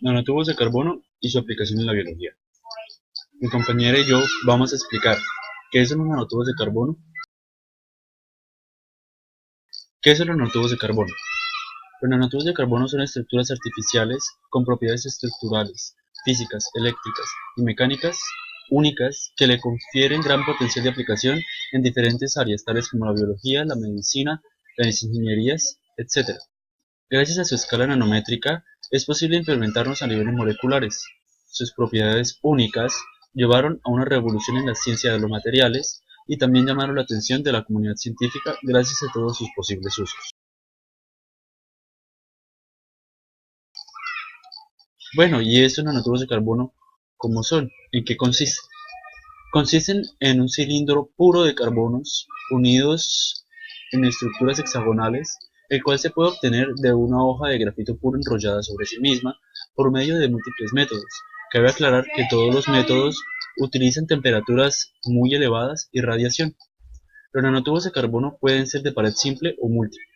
Nanotubos de carbono y su aplicación en la biología. Mi compañera y yo vamos a explicar qué son los nanotubos de carbono. ¿Qué son los nanotubos de carbono? Los nanotubos de carbono son estructuras artificiales con propiedades estructurales, físicas, eléctricas y mecánicas únicas que le confieren gran potencial de aplicación en diferentes áreas, tales como la biología, la medicina, las ingenierías, etc. Gracias a su escala nanométrica, es posible implementarlos a niveles moleculares. Sus propiedades únicas llevaron a una revolución en la ciencia de los materiales y también llamaron la atención de la comunidad científica gracias a todos sus posibles usos. Bueno, ¿y estos nanotubos de carbono cómo son? ¿En qué consisten? Consisten en un cilindro puro de carbonos unidos en estructuras hexagonales, el cual se puede obtener de una hoja de grafito puro enrollada sobre sí misma por medio de múltiples métodos. Cabe aclarar que todos los métodos utilizan temperaturas muy elevadas y radiación. Los nanotubos de carbono pueden ser de pared simple o múltiple.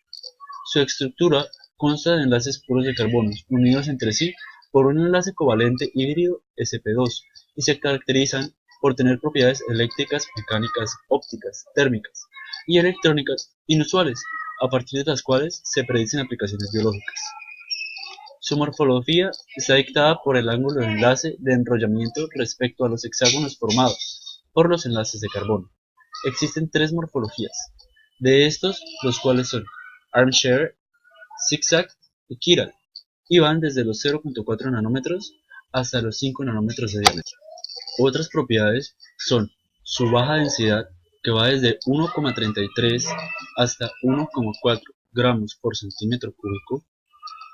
Su estructura consta de enlaces puros de carbonos unidos entre sí por un enlace covalente híbrido sp2 y se caracterizan por tener propiedades eléctricas, mecánicas, ópticas, térmicas y electrónicas inusuales, a partir de las cuales se predicen aplicaciones biológicas. Su morfología está dictada por el ángulo de enlace de enrollamiento respecto a los hexágonos formados por los enlaces de carbono. Existen tres morfologías, de estos los cuales son armchair, zigzag y chiral, y van desde los 0.4 nanómetros hasta los 5 nanómetros de diámetro. Otras propiedades son su baja densidad, que va desde 1,33 hasta 1,4 gramos por centímetro cúbico,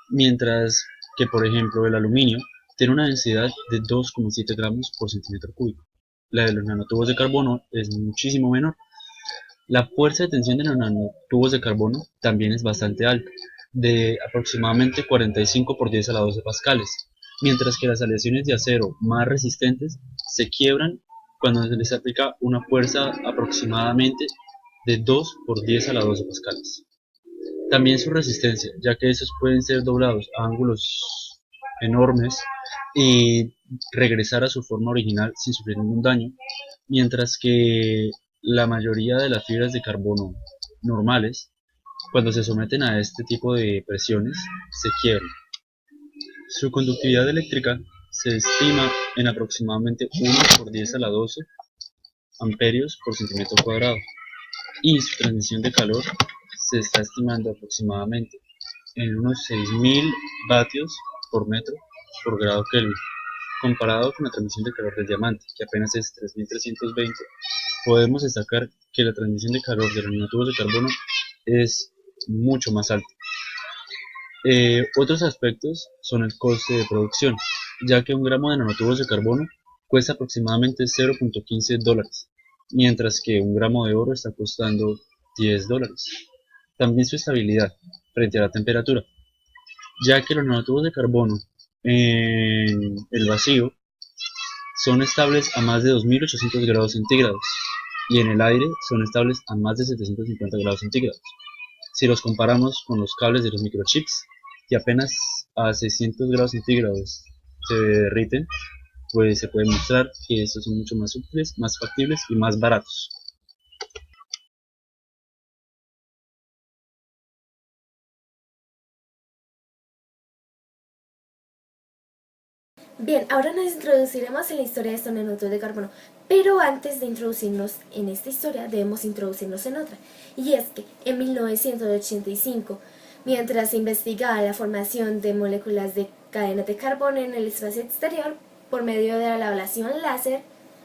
mientras que por ejemplo el aluminio tiene una densidad de 2,7 gramos por centímetro cúbico. La de los nanotubos de carbono es muchísimo menor. La fuerza de tensión de los nanotubos de carbono también es bastante alta, de aproximadamente 45 por 10 a la 12 pascales, mientras que las aleaciones de acero más resistentes se quiebran cuando se les aplica una fuerza aproximadamente de 2 por 10 a la 12 pascales. También su resistencia, ya que estos pueden ser doblados a ángulos enormes y regresar a su forma original sin sufrir ningún daño, mientras que la mayoría de las fibras de carbono normales, cuando se someten a este tipo de presiones, se quiebran. Su conductividad eléctrica se estima en aproximadamente 1 por 10 a la 12 amperios por centímetro cuadrado, y su transmisión de calor se está estimando aproximadamente en unos 6.000 vatios por metro por grado Kelvin. Comparado con la transmisión de calor del diamante, que apenas es 3.320, podemos destacar que la transmisión de calor de los nanotubos de carbono es mucho más alta. Otros aspectos son el coste de producción, ya que un gramo de nanotubos de carbono cuesta aproximadamente 0.15 dólares, mientras que un gramo de oro está costando 10 dólares. También su estabilidad frente a la temperatura, ya que los nanotubos de carbono en el vacío son estables a más de 2.800 grados centígrados y en el aire son estables a más de 750 grados centígrados. Si los comparamos con los cables de los microchips, que apenas a 600 grados centígrados se derriten, pues se puede mostrar que estos son mucho más útiles, más factibles y más baratos. Bien, ahora nos introduciremos en la historia de estos nanotubos de carbono, pero antes de introducirnos en esta historia debemos introducirnos en otra, y es que en 1985, mientras se investigaba la formación de moléculas de cadenas de carbono en el espacio exterior por medio de la ablación láser,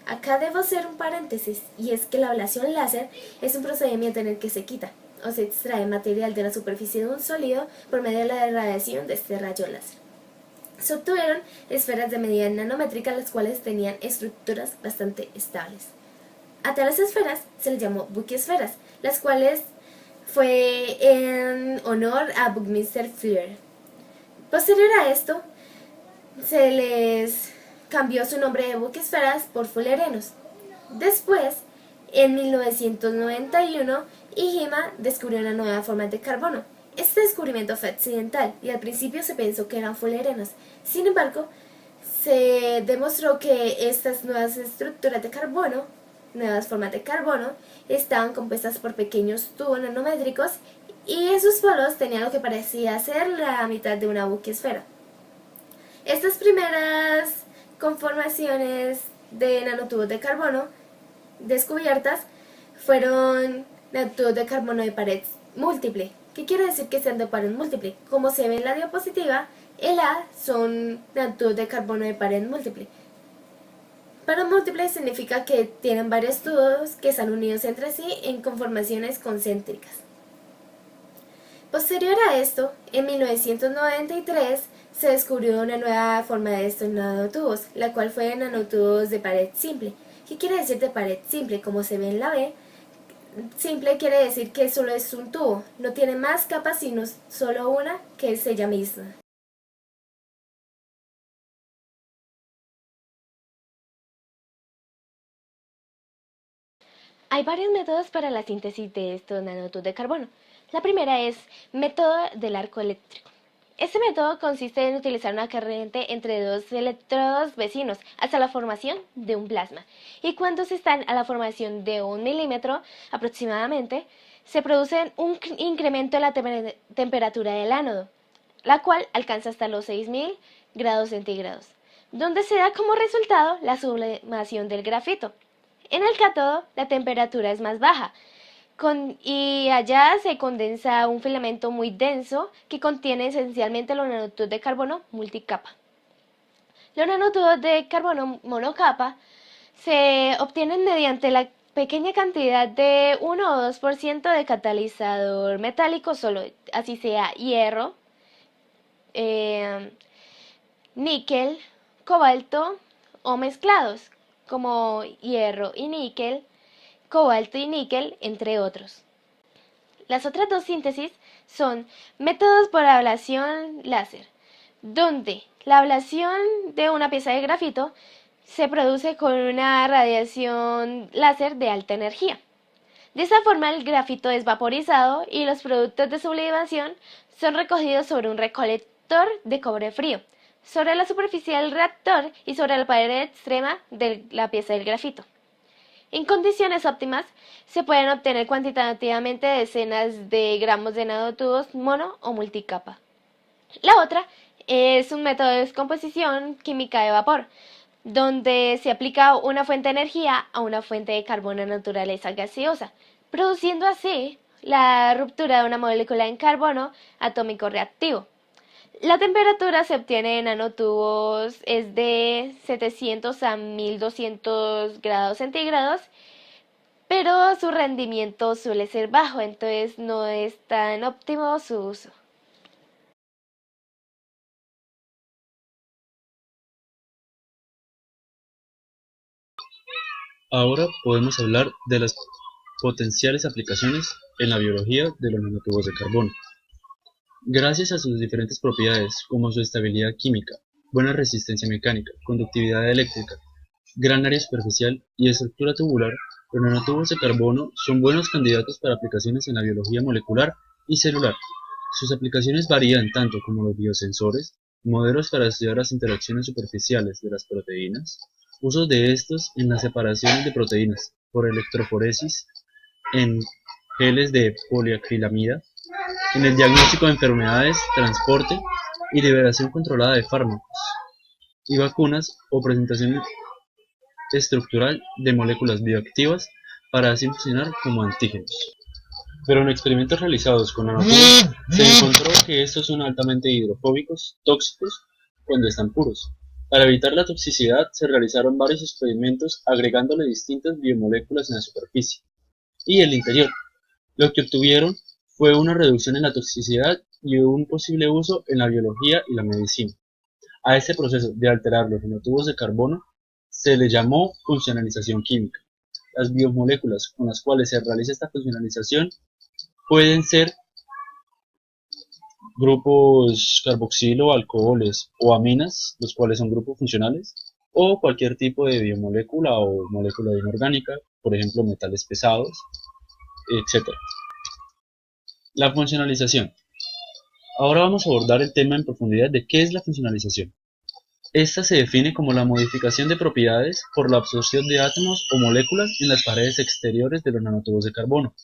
acá debo hacer un paréntesis, y es que la ablación láser es un procedimiento en el que se quita o se extrae material de la superficie de un sólido por medio de la radiación de este rayo láser. Se obtuvieron esferas de medida nanométrica, las cuales tenían estructuras bastante estables. A tales esferas se les llamó Buckesferas, las cuales fue en honor a Buckminster Fuller. Posterior a esto, se les cambió su nombre de Buckesferas por Fullerianos. Después, en 1991, Ihima descubrió una nueva forma de carbono, Este descubrimiento fue accidental y al principio se pensó que eran fullerenos. Sin embargo, se demostró que estas nuevas estructuras de carbono, nuevas formas de carbono, estaban compuestas por pequeños tubos nanométricos y en sus polos tenían lo que parecía ser la mitad de una buqueesfera. Estas primeras conformaciones de nanotubos de carbono descubiertas fueron nanotubos de carbono de pared múltiple. ¿Qué quiere decir que sean de pared múltiple? Como se ve en la diapositiva, el A son nanotubos de carbono de pared múltiple. Pared múltiple significa que tienen varios tubos que están unidos entre sí en conformaciones concéntricas. Posterior a esto, en 1993 se descubrió una nueva forma de estos nanotubos, la cual fue nanotubos de pared simple. ¿Qué quiere decir de pared simple? Como se ve en la B, simple quiere decir que solo es un tubo, no tiene más capas sino solo una, que es ella misma. Hay varios métodos para la síntesis de estos nanotubos de carbono. La primera es método del arco eléctrico. Este método consiste en utilizar una corriente entre dos electrodos vecinos hasta la formación de un plasma. Y cuando se están a la formación de 1 milímetro aproximadamente, se produce un incremento en la temperatura del ánodo, la cual alcanza hasta los 6000 grados centígrados, donde se da como resultado la sublimación del grafito. En el cátodo, la temperatura es más baja, y allá se condensa un filamento muy denso que contiene esencialmente los nanotubos de carbono multicapa. Los nanotubos de carbono monocapa se obtienen mediante la pequeña cantidad de 1 o 2% de catalizador metálico solo, así sea hierro, níquel, cobalto o mezclados como hierro y níquel, cobalto y níquel, entre otros. Las otras dos síntesis son métodos por ablación láser, donde la ablación de una pieza de grafito se produce con una radiación láser de alta energía. De esta forma el grafito es vaporizado y los productos de sublimación son recogidos sobre un recolector de cobre frío, sobre la superficie del reactor y sobre la pared extrema de la pieza del grafito. En condiciones óptimas, se pueden obtener cuantitativamente decenas de gramos de nanotubos mono o multicapa. La otra es un método de descomposición química de vapor, donde se aplica una fuente de energía a una fuente de carbono de naturaleza gaseosa, produciendo así la ruptura de una molécula en carbono atómico reactivo. La temperatura se obtiene en nanotubos es de 700 a 1200 grados centígrados, pero su rendimiento suele ser bajo, entonces no es tan óptimo su uso. Ahora podemos hablar de las potenciales aplicaciones en la biología de los nanotubos de carbono. Gracias a sus diferentes propiedades, como su estabilidad química, buena resistencia mecánica, conductividad eléctrica, gran área superficial y estructura tubular, los nanotubos de carbono son buenos candidatos para aplicaciones en la biología molecular y celular. Sus aplicaciones varían tanto como los biosensores, modelos para estudiar las interacciones superficiales de las proteínas, usos de estos en la separación de proteínas por electroforesis, en geles de poliacrilamida, en el diagnóstico de enfermedades, transporte y liberación controlada de fármacos y vacunas o presentación estructural de moléculas bioactivas para así funcionar como antígenos. Pero en experimentos realizados con nanotubos se encontró que estos son altamente hidrofóbicos, tóxicos, cuando están puros. Para evitar la toxicidad se realizaron varios experimentos agregándole distintas biomoléculas en la superficie y el interior. Lo que obtuvieron fue una reducción en la toxicidad y un posible uso en la biología y la medicina. A este proceso de alterar los nanotubos de carbono se le llamó funcionalización química. Las biomoléculas con las cuales se realiza esta funcionalización pueden ser grupos carboxilo, alcoholes o aminas, los cuales son grupos funcionales, o cualquier tipo de biomolécula o molécula inorgánica, por ejemplo metales pesados, etc. La funcionalización. Ahora vamos a abordar el tema en profundidad de qué es la funcionalización. Esta se define como la modificación de propiedades por la absorción de átomos o moléculas en las paredes exteriores de los nanotubos de carbono.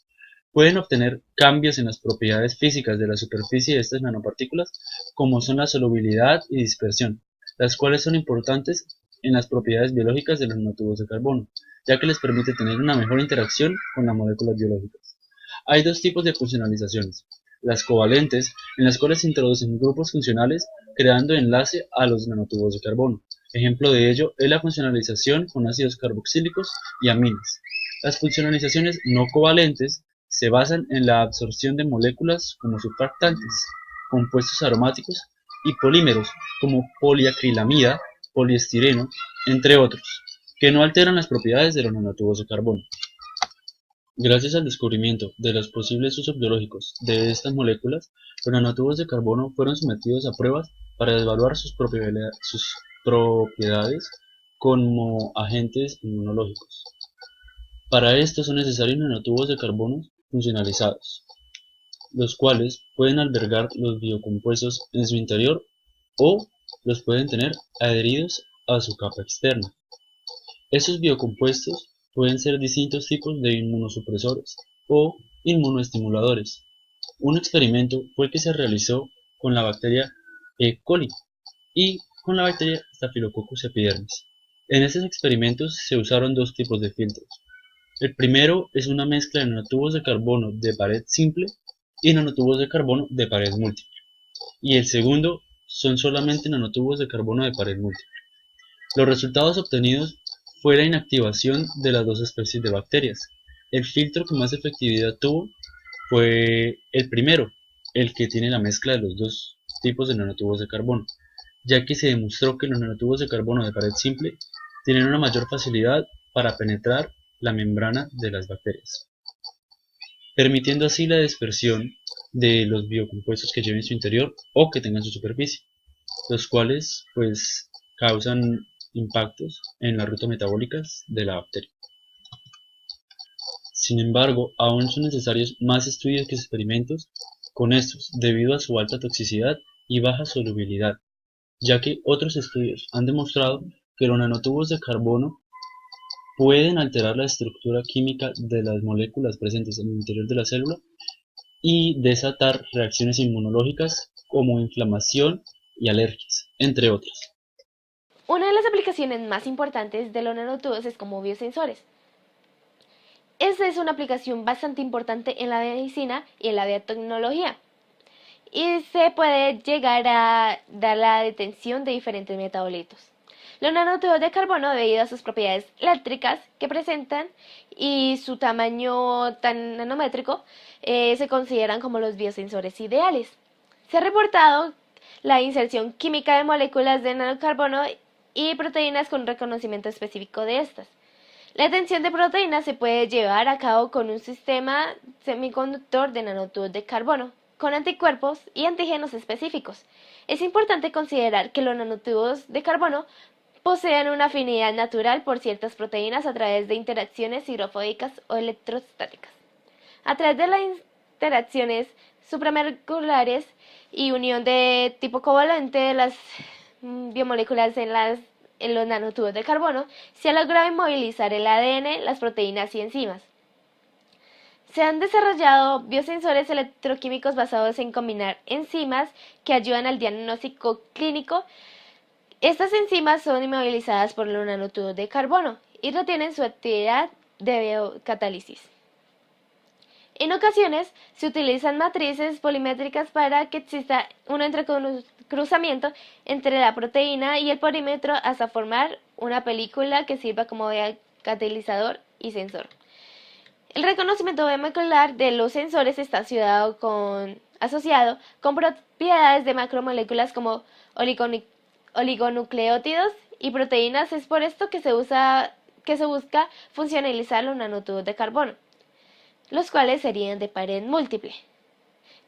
Pueden obtener cambios en las propiedades físicas de la superficie de estas nanopartículas, como son la solubilidad y dispersión, las cuales son importantes en las propiedades biológicas de los nanotubos de carbono, ya que les permite tener una mejor interacción con las moléculas biológicas. Hay dos tipos de funcionalizaciones: las covalentes, en las cuales se introducen grupos funcionales creando enlace a los nanotubos de carbono. Ejemplo de ello es la funcionalización con ácidos carboxílicos y aminas. Las funcionalizaciones no covalentes se basan en la absorción de moléculas como surfactantes, compuestos aromáticos y polímeros como poliacrilamida, poliestireno, entre otros, que no alteran las propiedades de los nanotubos de carbono. Gracias al descubrimiento de los posibles usos biológicos de estas moléculas, los nanotubos de carbono fueron sometidos a pruebas para evaluar sus propiedades como agentes inmunológicos. Para esto son necesarios nanotubos de carbono funcionalizados, los cuales pueden albergar los biocompuestos en su interior o los pueden tener adheridos a su capa externa. Estos biocompuestos pueden ser distintos tipos de inmunosupresores o inmunoestimuladores. Un experimento fue el que se realizó con la bacteria E. coli y con la bacteria Staphylococcus epidermis. En estos experimentos se usaron dos tipos de filtros. El primero es una mezcla de nanotubos de carbono de pared simple y nanotubos de carbono de pared múltiple. Y el segundo son solamente nanotubos de carbono de pared múltiple. Los resultados obtenidos fue la inactivación de las dos especies de bacterias. El filtro que más efectividad tuvo fue el primero, el que tiene la mezcla de los dos tipos de nanotubos de carbono, ya que se demostró que los nanotubos de carbono de pared simple tienen una mayor facilidad para penetrar la membrana de las bacterias, permitiendo así la dispersión de los biocompuestos que lleven en su interior o que tengan su superficie, los cuales pues causan impactos en las rutas metabólicas de la bacteria. Sin embargo, aún son necesarios más estudios que experimentos con estos debido a su alta toxicidad y baja solubilidad, ya que otros estudios han demostrado que los nanotubos de carbono pueden alterar la estructura química de las moléculas presentes en el interior de la célula y desatar reacciones inmunológicas como inflamación y alergias, entre otras. Una de las aplicaciones más importantes de los nanotubos es como biosensores. Esta es una aplicación bastante importante en la medicina y en la biotecnología, y se puede llegar a dar la detención de diferentes metabolitos. Los nanotubos de carbono, debido a sus propiedades eléctricas que presentan y su tamaño tan nanométrico, se consideran como los biosensores ideales. Se ha reportado la inserción química de moléculas de nanocarbono y proteínas con reconocimiento específico de estas. La detención de proteínas se puede llevar a cabo con un sistema semiconductor de nanotubos de carbono, con anticuerpos y antígenos específicos. Es importante considerar que los nanotubos de carbono poseen una afinidad natural por ciertas proteínas a través de interacciones hidrofóbicas o electrostáticas. A través de las interacciones supramoleculares y unión de tipo covalente de las biomoléculas en los nanotubos de carbono, se ha logrado inmovilizar el ADN, las proteínas y enzimas. Se han desarrollado biosensores electroquímicos basados en combinar enzimas que ayudan al diagnóstico clínico. Estas enzimas son inmovilizadas por los nanotubos de carbono y retienen su actividad de biocatálisis. En ocasiones se utilizan matrices polimétricas para que exista un entrecruzamiento entre la proteína y el polímero hasta formar una película que sirva como catalizador y sensor. El reconocimiento molecular de los sensores está asociado con propiedades de macromoléculas como oligonucleótidos y proteínas. Es por esto que se busca funcionalizar los nanotubos de carbono, los cuales serían de pared múltiple.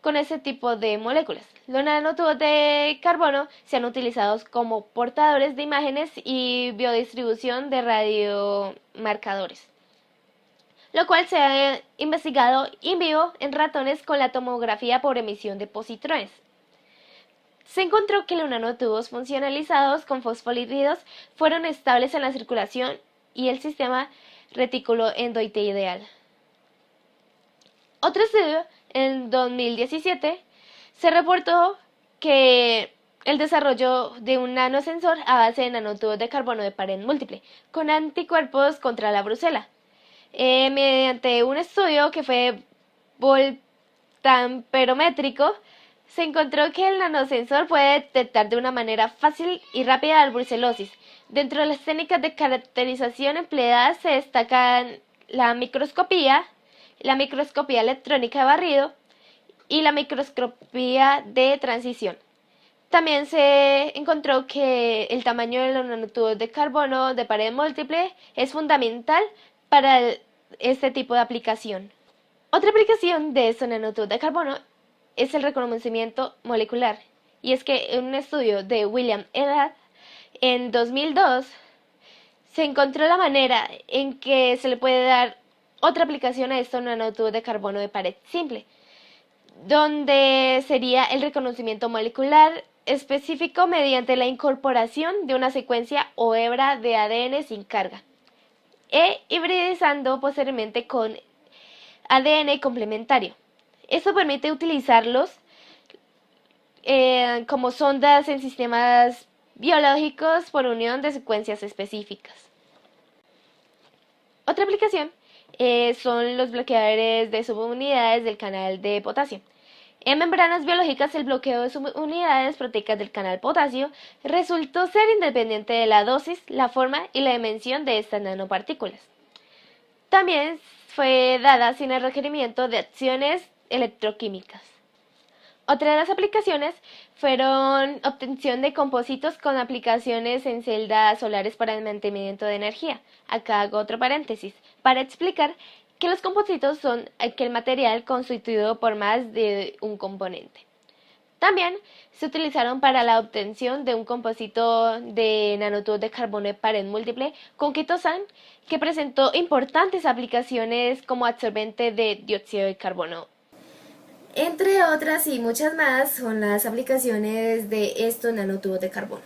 Con ese tipo de moléculas, los nanotubos de carbono se han utilizado como portadores de imágenes y biodistribución de radiomarcadores, lo cual se ha investigado in vivo en ratones con la tomografía por emisión de positrones. Se encontró que los nanotubos funcionalizados con fosfolípidos fueron estables en la circulación y el sistema retículo endoitereal. Otro estudio, en 2017, se reportó que el desarrollo de un nanosensor a base de nanotubos de carbono de pared múltiple con anticuerpos contra la brucela. Mediante un estudio que fue voltamperométrico, se encontró que el nanosensor puede detectar de una manera fácil y rápida la brucelosis. Dentro de las técnicas de caracterización empleadas se destacan la microscopía electrónica de barrido y la microscopía de transición. También se encontró que el tamaño de los nanotubos de carbono de pared múltiple es fundamental para este tipo de aplicación. Otra aplicación de estos nanotubos de carbono es el reconocimiento molecular. Y es que en un estudio de William Elad en 2002 se encontró la manera en que se le puede dar otra aplicación a estos nanotubos de carbono de pared simple, donde sería el reconocimiento molecular específico mediante la incorporación de una secuencia o hebra de ADN sin carga e hibridizando posteriormente con ADN complementario. Esto permite utilizarlos como sondas en sistemas biológicos por unión de secuencias específicas. Otra aplicación son los bloqueadores de subunidades del canal de potasio. En membranas biológicas, el bloqueo de subunidades proteicas del canal potasio resultó ser independiente de la dosis, la forma y la dimensión de estas nanopartículas. También fue dada sin el requerimiento de acciones electroquímicas. Otra de las aplicaciones fueron obtención de compositos con aplicaciones en celdas solares para el mantenimiento de energía. Acá hago otro paréntesis para explicar que los compositos son aquel material constituido por más de un componente. También se utilizaron para la obtención de un composito de nanotubos de carbono de pared múltiple con quitosan que presentó importantes aplicaciones como absorbente de dióxido de carbono. Entre otras y muchas más son las aplicaciones de estos nanotubos de carbono.